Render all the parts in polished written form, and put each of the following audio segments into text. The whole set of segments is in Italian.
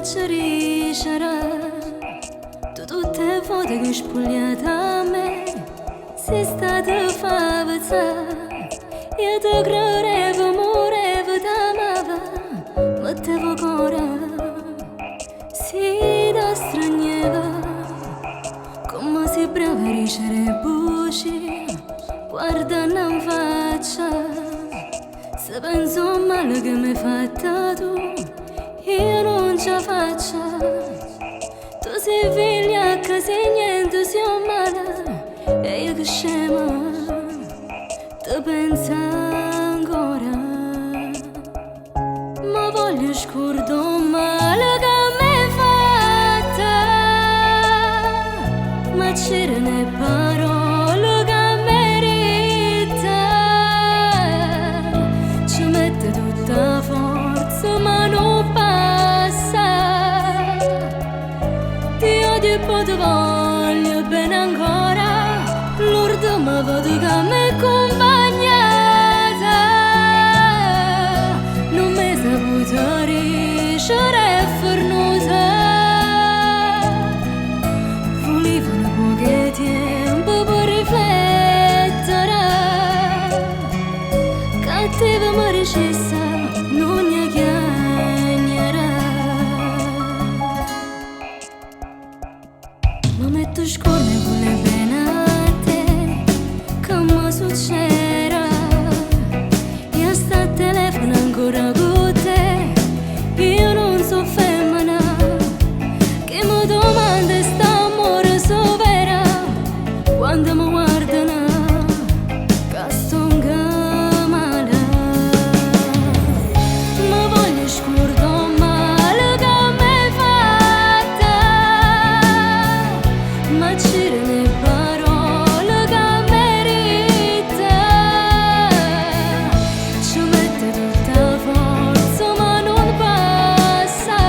faccio risciare tu tutte volte che spogliata a me sei stata fa pensare io ti credevo, morevo, t'amava mettevo cuore si da stranieva come si preferisce le voci guarda non faccia se penso male che mi hai fatta tu io non ce la faccio tu sei figlia che sei niente sei un male e io che scema ti penso ancora ma voglio scordare un male che mi hai fatta ma c'era ne parole che merita ci mette tutta forza ma non passa ti odio e poi ti voglio bene ancora l'ultima volta che mi hai accompagnata non mi hai saputo riuscire a fornuta volevo un po' di tempo per riflettere cattiva mi ricessa non ne chiagnerà ma metto scorne con le penate come succederà io sto al telefono ancora con te io non so femmina che mi domanda sta amore so vera quando mi guardano che sto male ma voglio scordare un male che mi hai fatta ma c'era le parole che merita ci mette tutta forza ma non passa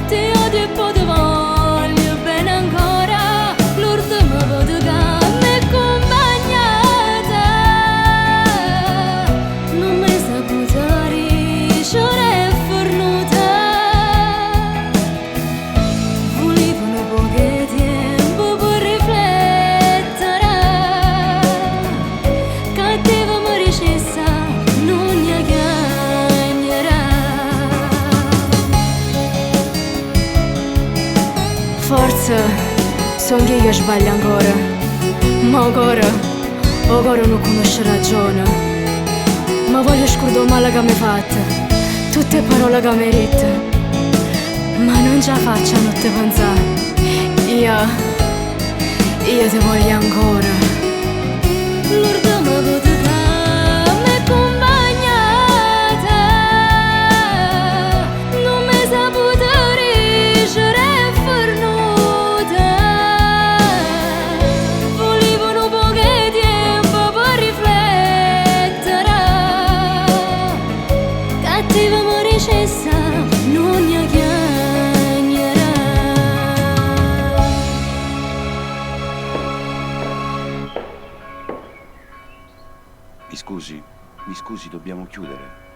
ti odio e poi ti voglio bene ancora l'ultima volta che mi hai accompagnata non mi hai saputo riuscire a fornuta volevo un po' di tempo per riflettere cattiva mi ricessa non ne chiagnerà forse son io che sbaglio ancora ma ancora non conosco ragione ma voglio scordare il male che mi hai fatto tutte parole che mi hai detto ma non ce la faccio a non te pensare io ti voglio ancora l'ultima volta che mi hai accompagnata non mi hai saputo riuscire a fornuta volevo un po' di tempo per riflettere cattiva mi ricessa non ne chiagnerà Mi scusi, dobbiamo chiudere.